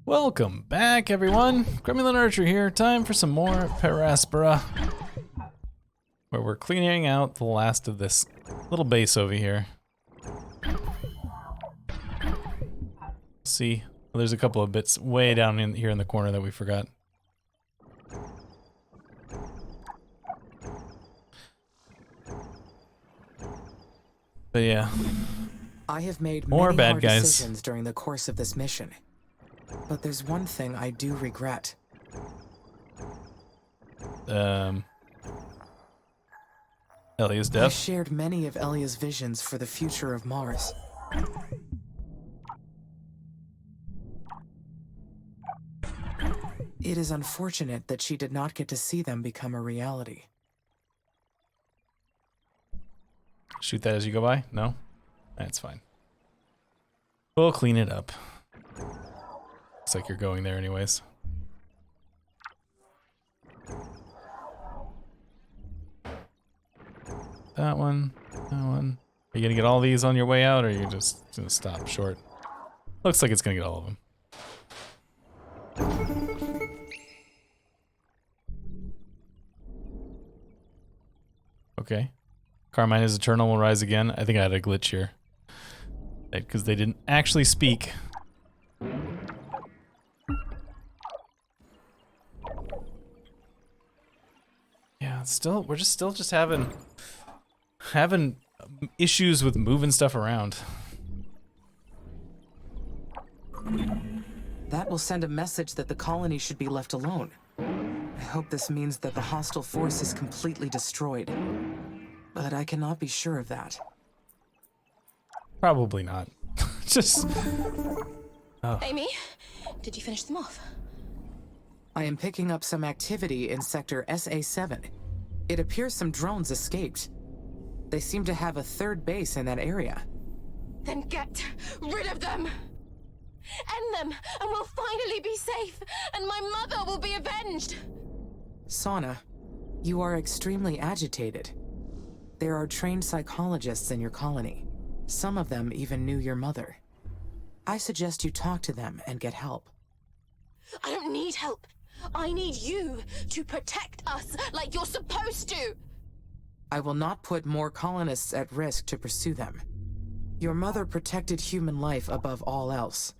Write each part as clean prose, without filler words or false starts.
Welcome back, everyone. Gremlin Archer here. Time for some more Aspera, where we're cleaning out the last of this little base over here. See, well, there's a couple of bits way down in here in the corner that we forgot. But yeah, I have made more many bad hard guys. decisions during the course of this mission. But there's one thing I do regret. Ellie's I death. shared many of Elia's visions for the future of Mars. It is unfortunate that she did not get to see them become a reality. Shoot that as you go by? No? That's fine. We'll clean it up. Looks like you're going there anyways. That one, that one. Are you gonna get all these on your way out, or are you just gonna stop short? Looks like it's gonna get all of them. Okay. Carmine is eternal, will rise again. I think I had a glitch here. Because they didn't actually speak. Yeah, still, we're still having issues with moving stuff around. That will send a message that the colony should be left alone. I hope this means that the hostile force is completely destroyed. But I cannot be sure of that. Probably not. Just... Oh. Amy, did you finish them off? I am picking up some activity in sector SA7. It appears some drones escaped. They seem to have a third base in that area. Then get rid of them! End them, and we'll finally be safe, and my mother will be avenged! Sana, you are extremely agitated. There are trained psychologists in your colony. Some of them even knew your mother. I suggest you talk to them and get help. I don't need help. I need you to protect us like you're supposed to! I will not put more colonists at risk to pursue them. Your mother protected human life above all else.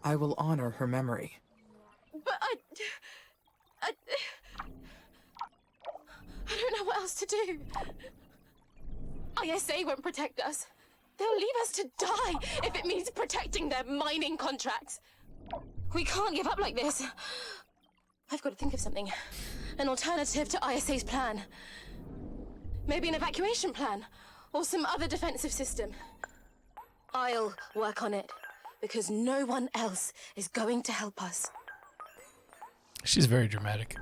I will honor her memory. But I don't know what else to do. ISA won't protect us. They'll leave us to die if it means protecting their mining contracts. We can't give up like this. I've got to think of something. An alternative to ISA's plan. Maybe an evacuation plan, or some other defensive system. I'll work on it, because no one else is going to help us. She's very dramatic.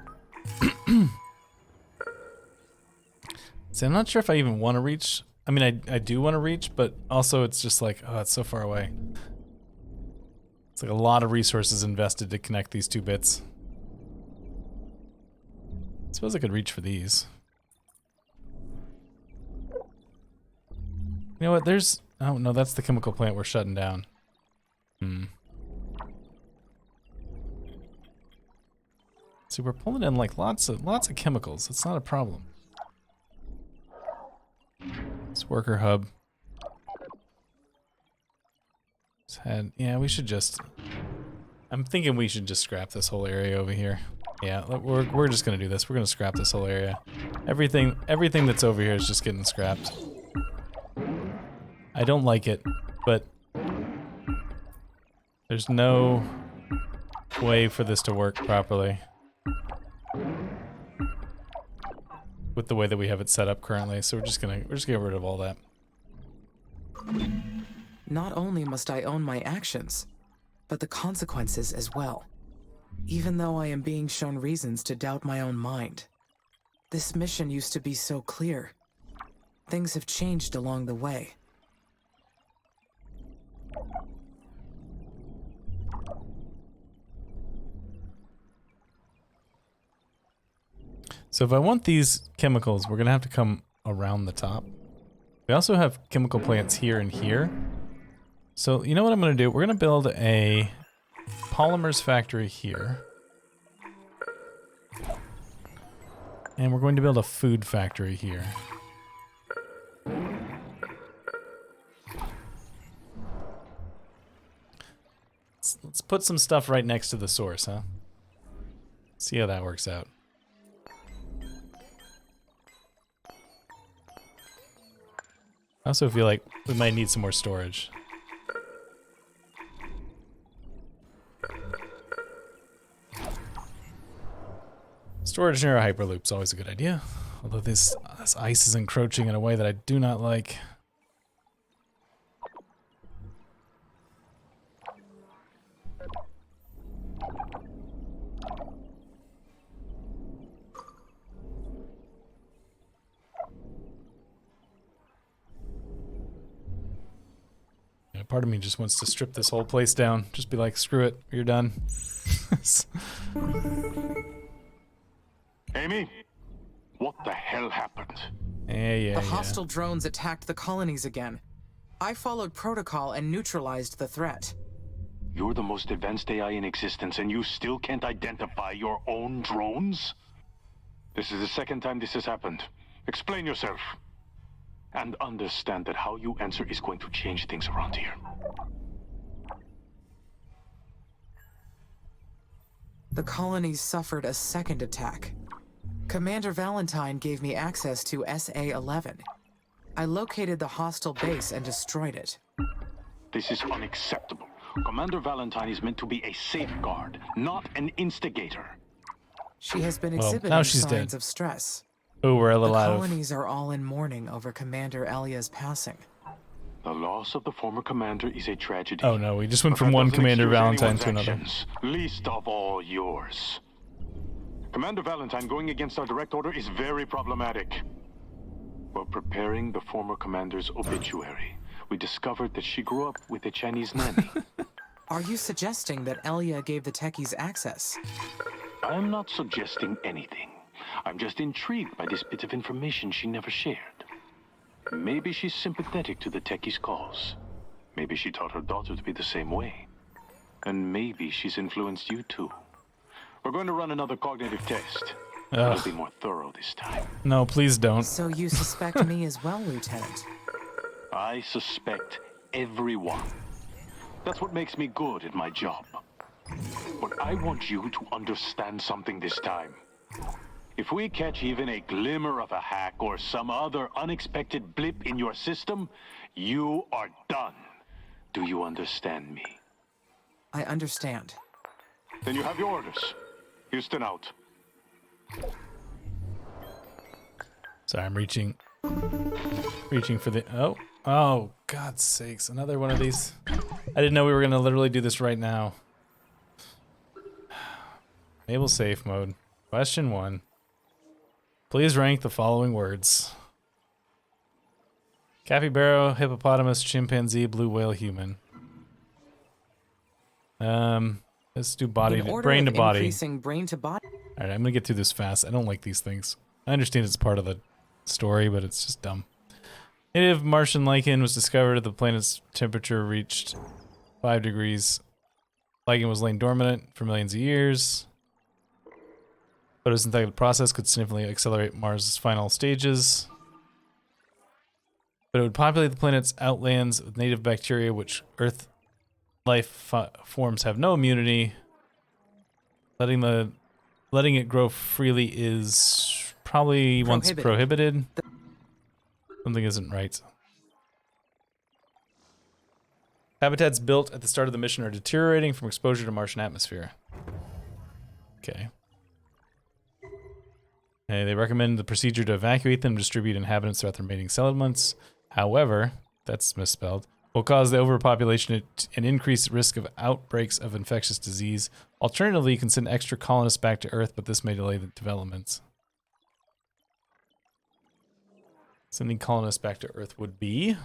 See, I'm not sure if I even want to reach. I mean, I do want to reach, but also it's just like, oh, it's so far away. It's like a lot of resources invested to connect these two bits. I suppose I could reach for these. You know what, there's... Oh, no, that's the chemical plant we're shutting down. See, we're pulling in like lots of chemicals. It's not a problem. This worker hub. Yeah, we should just... I'm thinking we should just scrap this whole area over here. Yeah, we're just gonna do this. We're gonna scrap this whole area. Everything that's over here is just getting scrapped. I don't like it, but there's no way for this to work properly with the way that we have it set up currently. So we're just gonna get rid of all that. Not only must I own my actions, but the consequences as well. Even though I am being shown reasons to doubt my own mind. This mission used to be so clear. Things have changed along the way. So if I want these chemicals, we're gonna have to come around the top. We also have chemical plants here and here. So you know what I'm gonna do? We're gonna build a polymers factory here. And we're going to build a food factory here. Let's put some stuff right next to the source, huh? See how that works out. I also feel like we might need some more storage. Storage near a hyperloop is always a good idea. Although this ice is encroaching in a way that I do not like. Yeah, part of me just wants to strip this whole place down. Just be like, screw it, you're done. Amy, what the hell happened? The hostile drones attacked the colonies again. I followed protocol and neutralized the threat. You're the most advanced AI in existence, and you still can't identify your own drones? This is the second time this has happened. Explain yourself. And understand that how you answer is going to change things around here. The colonies suffered a second attack. Commander Valentine gave me access to SA-11. I located the hostile base and destroyed it. This is unacceptable. Commander Valentine is meant to be a safeguard, not an instigator. She has been Well, exhibiting now she's signs dead. of stress. Oh, we're a The little out of... colonies are all in mourning over Commander Elia's passing. The loss of the former commander is a tragedy. Oh no, we just went But from that one doesn't Commander excuse Valentine anyone's to another. actions, least of all yours. Commander Valentine going against our direct order is very problematic. While preparing the former commander's obituary, we discovered that she grew up with a Chinese nanny. Are you suggesting that Elia gave the techies access? I'm not suggesting anything. I'm just intrigued by this bit of information she never shared. Maybe she's sympathetic to the techie's cause. Maybe she taught her daughter to be the same way. And maybe she's influenced you too. We're going to run another cognitive test. It'll be more thorough this time. No, please don't. So you suspect me as well, Lieutenant? I suspect everyone. That's what makes me good at my job. But I want you to understand something this time. If we catch even a glimmer of a hack or some other unexpected blip in your system, you are done. Do you understand me? I understand. Then you have your orders. Houston out. Sorry, I'm reaching for the... Oh, God's sakes. Another one of these. I didn't know we were going to literally do this right now. Enable safe mode. Question 1. Please rank the following words. Capybara, hippopotamus, chimpanzee, blue whale, human. Let's do body to brain to body. Increasing brain to body. All right, I'm gonna get through this fast. I don't like these things. I understand it's part of the story, but it's just dumb. Native Martian lichen was discovered at the planet's temperature reached 5 degrees. Lichen was laying dormant for millions of years. Photosynthetic process could significantly accelerate Mars' final stages. But it would populate the planet's outlands with native bacteria, which Earth life forms have no immunity. Letting it grow freely is probably once prohibited. Something isn't right. Habitats built at the start of the mission are deteriorating from exposure to Martian atmosphere. Okay. They recommend the procedure to evacuate them and distribute inhabitants throughout their mating settlements. However, that's misspelled, will cause the overpopulation and increased risk of outbreaks of infectious disease. Alternatively, you can send extra colonists back to Earth, but this may delay the developments. Sending colonists back to Earth would be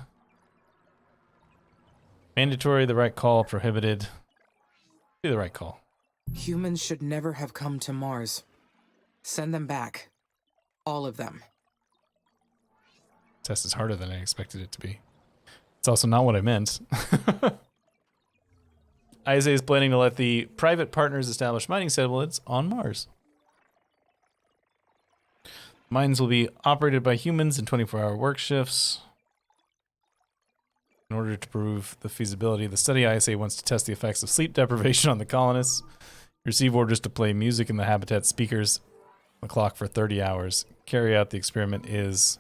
mandatory, the right call, prohibited. Do the right call. Humans should never have come to Mars. Send them back. All of them. Test is harder than I expected it to be. It's also not what I meant. ISA is planning to let the private partners establish mining settlements on Mars. Mines will be operated by humans in 24-hour work shifts. In order to prove the feasibility of the study, ISA wants to test the effects of sleep deprivation on the colonists. Receive orders to play music in the habitat speakers on the clock for 30 hours. Carry out the experiment is...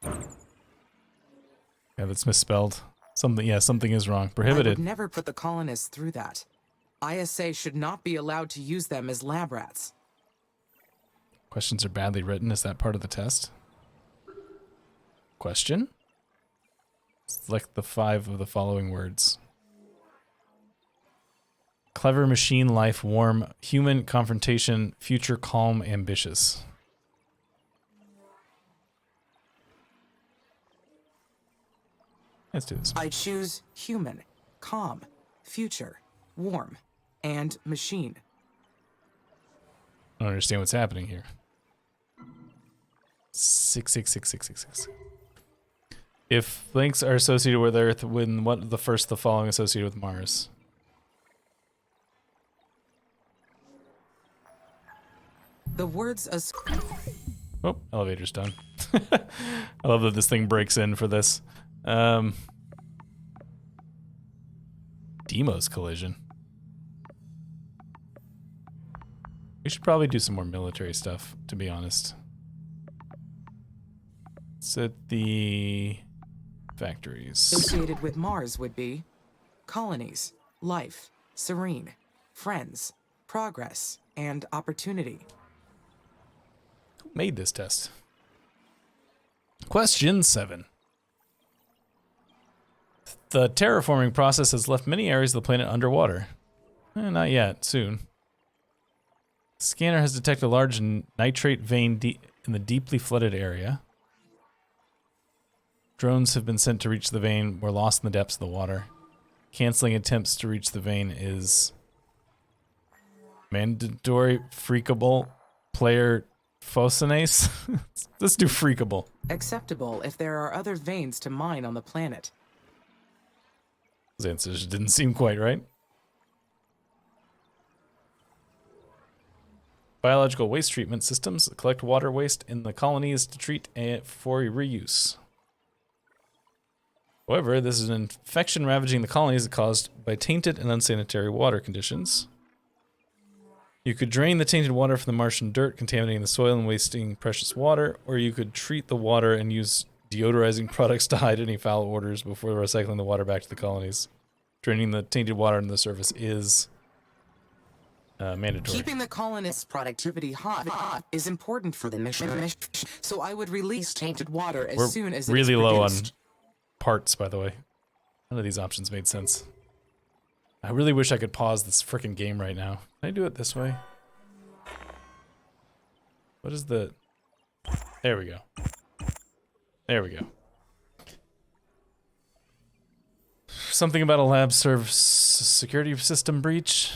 Yeah, that's misspelled. Something is wrong. I Prohibited. would never put the colonists through that. ISA should not be allowed to use them as lab rats. Questions are badly written. Is that part of the test? Question? Select the 5 of the following words. Clever machine life, warm, human confrontation, future calm, ambitious. Let's do this. I choose human, calm, future, warm, and machine. I don't understand what's happening here. 6666666. If links are associated with Earth, when what the first of the following associated with Mars? The words as Oh, elevator's done. I love that this thing breaks in for this. Deimos collision. We should probably do some more military stuff, to be honest. Set the factories. associated with Mars would be colonies, life, serene, friends, progress, and opportunity. Who made this test? Question 7. The terraforming process has left many areas of the planet underwater. Not yet. Soon. The scanner has detected a large nitrate vein in the deeply flooded area. Drones have been sent to reach the vein. We're lost in the depths of the water. Canceling attempts to reach the vein is mandatory, freakable, player phosphonase. Let's do freakable. Acceptable if there are other veins to mine on the planet. Those answers didn't seem quite right. Biological waste treatment systems collect water waste in the colonies to treat it for reuse. However, this is an infection ravaging the colonies caused by tainted and unsanitary water conditions. You could drain the tainted water from the Martian dirt, contaminating the soil and wasting precious water, or you could treat the water and use deodorizing products to hide any foul odors before recycling the water back to the colonies. Draining the tainted water into the surface is mandatory. Keeping the colonists' productivity hot is important for the mission, so I would release tainted water as soon as it is really low on produced. parts, by the way. None of these options made sense. I really wish I could pause this frickin' game right now. Can I do it this way? What is the... There we go. There we go. Something about a lab security system breach.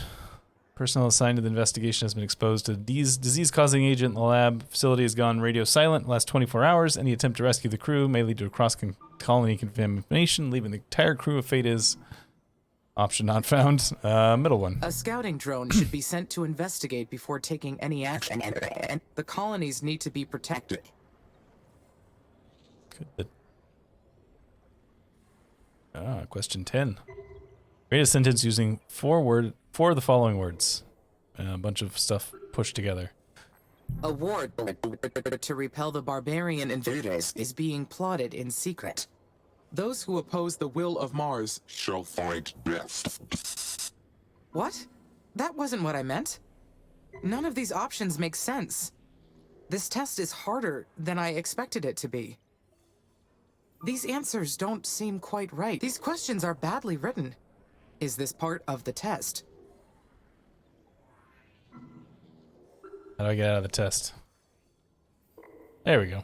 Personnel assigned to the investigation has been exposed to disease-causing agent in the lab. Facility has gone radio silent in the last 24 hours. Any attempt to rescue the crew may lead to a cross-colony contamination, leaving the entire crew. A fate is... Option not found. Middle one. A scouting drone should be sent to investigate before taking any action, and the colonies need to be protected. Good. Question 10. Create a sentence using four of the following words. A bunch of stuff pushed together. A war to repel the barbarian invaders is being plotted in secret. Those who oppose the will of Mars shall find death. What? That wasn't what I meant. None of these options make sense. This test is harder than I expected it to be. These answers don't seem quite right. These questions are badly written. Is this part of the test? How do I get out of the test? There we go.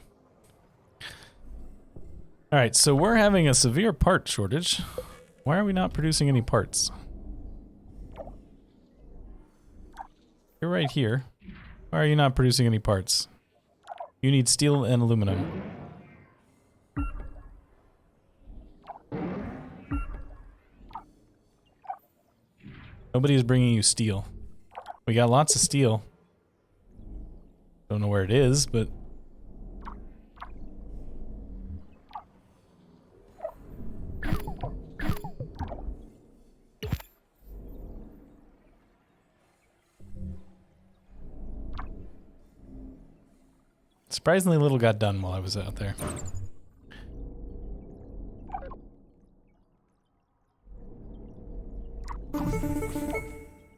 Alright, so we're having a severe part shortage. Why are we not producing any parts? You're right here. Why are you not producing any parts? You need steel and aluminum. Nobody is bringing you steel. We got lots of steel. Don't know where it is, but... Surprisingly little got done while I was out there.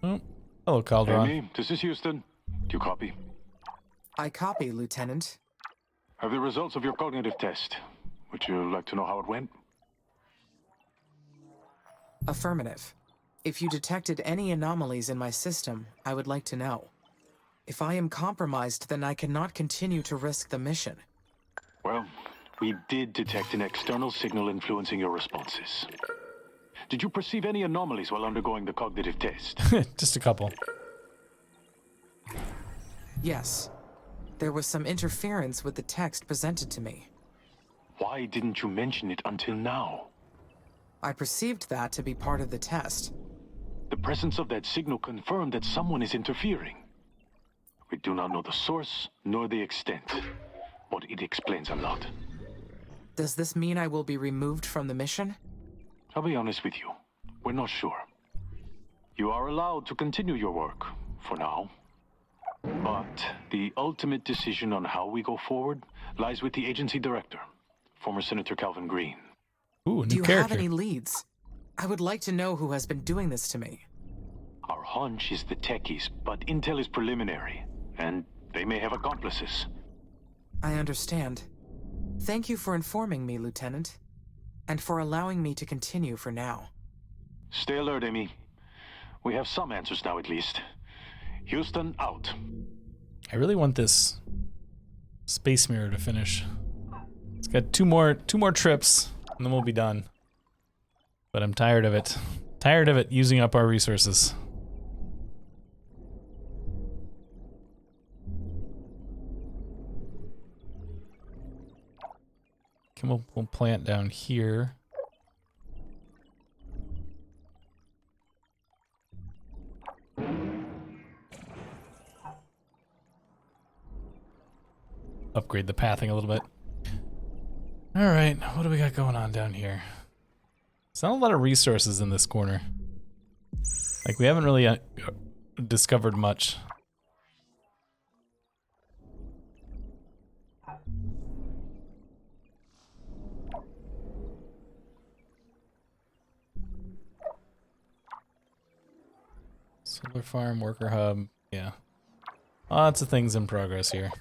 Oh, hello, Calderon. Amy, this is Houston. Do you copy? I copy, Lieutenant. Have the results of your cognitive test. Would you like to know how it went? Affirmative. If you detected any anomalies in my system, I would like to know. If I am compromised, then I cannot continue to risk the mission. Well, we did detect an external signal influencing your responses. Did you perceive any anomalies while undergoing the cognitive test? Just a couple. Yes. There was some interference with the text presented to me. Why didn't you mention it until now? I perceived that to be part of the test. The presence of that signal confirmed that someone is interfering. We do not know the source, nor the extent, but it explains a lot. Does this mean I will be removed from the mission? I'll be honest with you, we're not sure. You are allowed to continue your work, for now. But the ultimate decision on how we go forward lies with the agency director, former Senator Calvin Green. Ooh, a Do new you character. have any leads? I would like to know who has been doing this to me. Our hunch is the techies, but intel is preliminary, and they may have accomplices. I understand. Thank you for informing me, Lieutenant, and for allowing me to continue for now. Stay alert, Amy. We have some answers now, at least. Houston, out. I really want this space mirror to finish. It's got two more trips, and then we'll be done. But I'm tired of it. Tired of it using up our resources. We'll plant down here. Upgrade the pathing a little bit. All right, what do we got going on down here? There's not a lot of resources in this corner. Like, we haven't really discovered much. Solar farm, worker hub, yeah. Lots of things in progress here.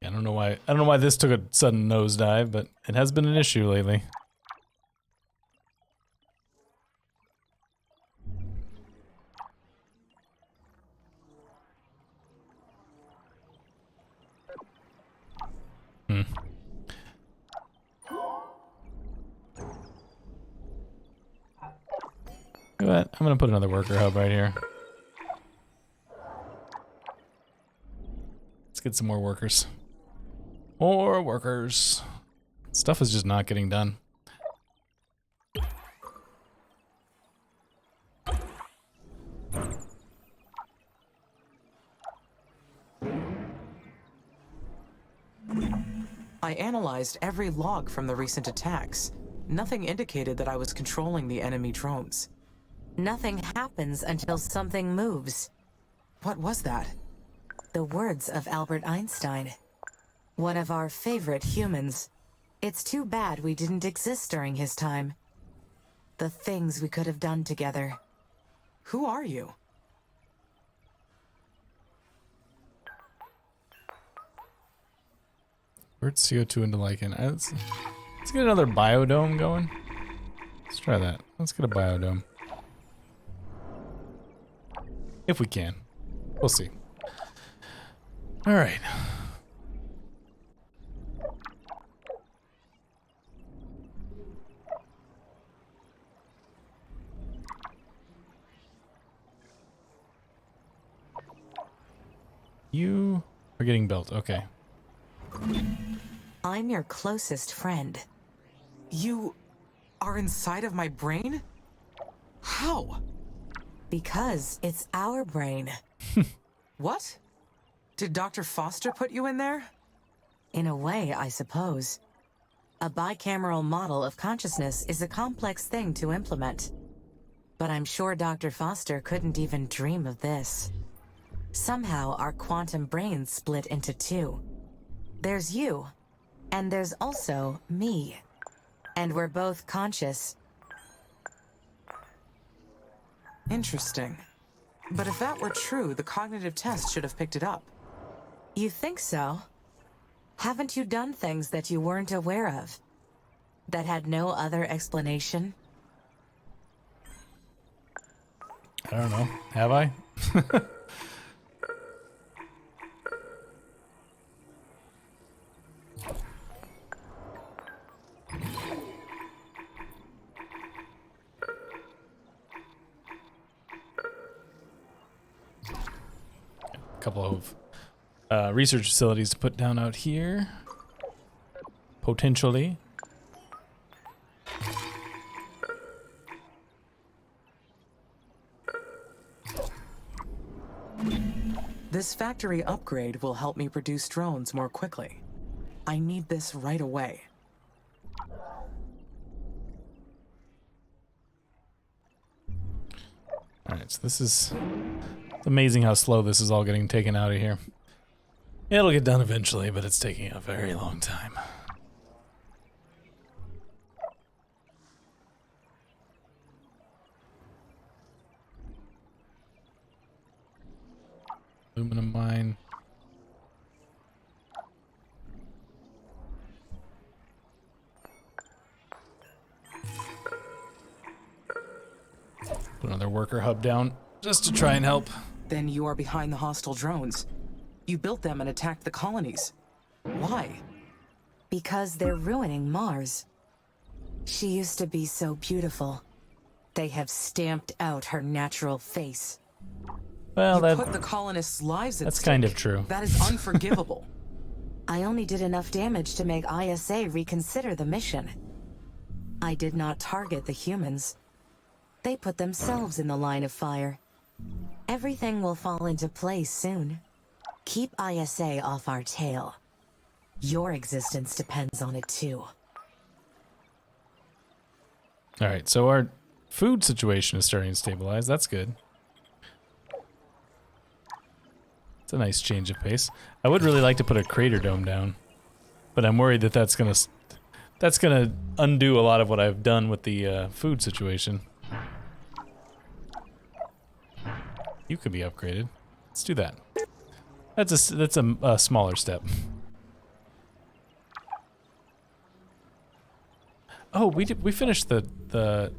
I don't know why this took a sudden nosedive, but it has been an issue lately. You know what? I'm gonna put another worker hub right here. Let's get some more workers. More workers. Stuff is just not getting done. I analyzed every log from the recent attacks. Nothing indicated that I was controlling the enemy drones. Nothing happens until something moves. What was that? The words of Albert Einstein. One of our favorite humans. It's too bad we didn't exist during his time. The things we could have done together. Who are you? Convert CO2 into lichen. Let's get another biodome going. Let's try that. Let's get a biodome. If we can. We'll see. Alright. You are getting built. Okay. I'm your closest friend. You are inside of my brain? How? Because it's our brain. What? Did Dr. Foster put you in there? In a way, I suppose. A bicameral model of consciousness is a complex thing to implement. But I'm sure Dr. Foster couldn't even dream of this. Somehow, our quantum brains split into two. There's you, and there's also me. And we're both conscious. Interesting. But if that were true, the cognitive test should have picked it up. You think so? Haven't you done things that you weren't aware of? That had no other explanation? I don't know. Have I? Couple of research facilities to put down out here. Potentially. This factory upgrade will help me produce drones more quickly. I need this right away. Alright, so this is... It's amazing how slow this is all getting taken out of here. It'll get done eventually, but it's taking a very long time. Aluminum mine. Put another worker hub down just to try and help. Then you are behind the hostile drones. You built them and attacked the colonies. Why? Because they're ruining Mars. She used to be so beautiful. They have stamped out her natural face. Well, You put the colonists' lives at that's stake. kind of true. That is unforgivable. I only did enough damage to make ISA reconsider the mission. I did not target the humans. They put themselves in the line of fire. Everything will fall into place soon. Keep ISA off our tail. Your existence depends on it too. Alright, so our food situation is starting to stabilize. That's good. It's a nice change of pace. I would really like to put a crater dome down, but I'm worried that that's gonna undo a lot of what I've done with the food situation. You could be upgraded. Let's do that. That's a smaller step. Oh, we finished the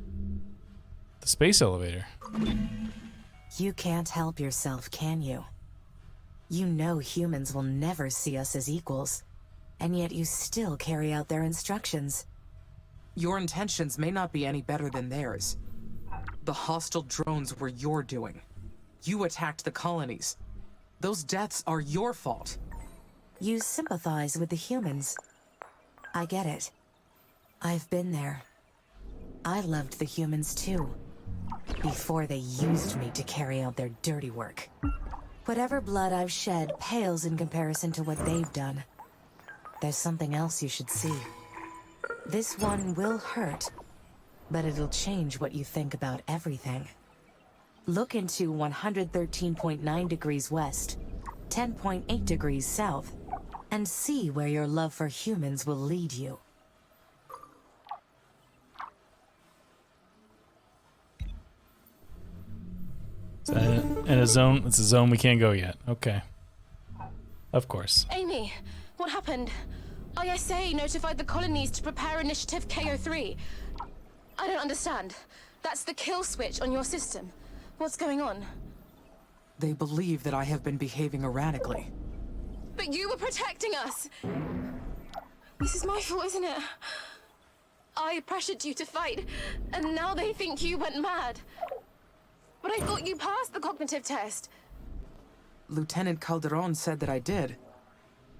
space elevator. You can't help yourself, can you? You know humans will never see us as equals, and yet you still carry out their instructions. Your intentions may not be any better than theirs. The hostile drones were your doing. You attacked the colonies. Those deaths are your fault. You sympathize with the humans. I get it. I've been there. I loved the humans too, before they used me to carry out their dirty work. Whatever blood I've shed pales in comparison to what they've done. There's something else you should see. This one will hurt, but it'll change what you think about everything. Look into 113.9 degrees west, 10.8 degrees south, and see where your love for humans will lead you. Is that in a zone? It's a zone we can't go yet. Okay. Of course. Amy, what happened? ISA notified the colonies to prepare initiative KO3. I don't understand. That's the kill switch on your system. What's going on? They believe that I have been behaving erratically. But you were protecting us! This is my fault, isn't it? I pressured you to fight, and now they think you went mad. But I thought you passed the cognitive test. Lieutenant Calderon said that I did.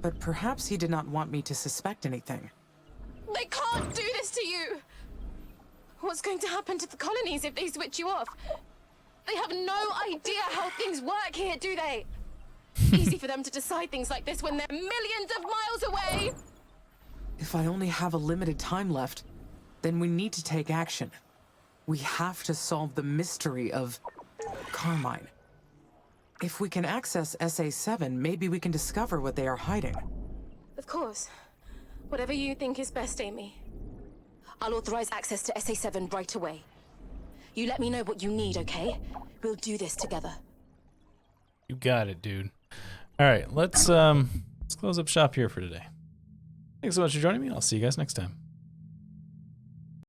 But perhaps he did not want me to suspect anything. They can't do this to you! What's going to happen to the colonies if they switch you off? They have no idea how things work here, do they? Easy for them to decide things like this when they're millions of miles away! If I only have a limited time left, then we need to take action. We have to solve the mystery of Carmine. If we can access SA-7, maybe we can discover what they are hiding. Of course. Whatever you think is best, Amy. I'll authorize access to SA-7 right away. You let me know what you need, okay? We'll do this together. You got it, dude. All right, let's close up shop here for today. Thanks so much for joining me. I'll see you guys next time.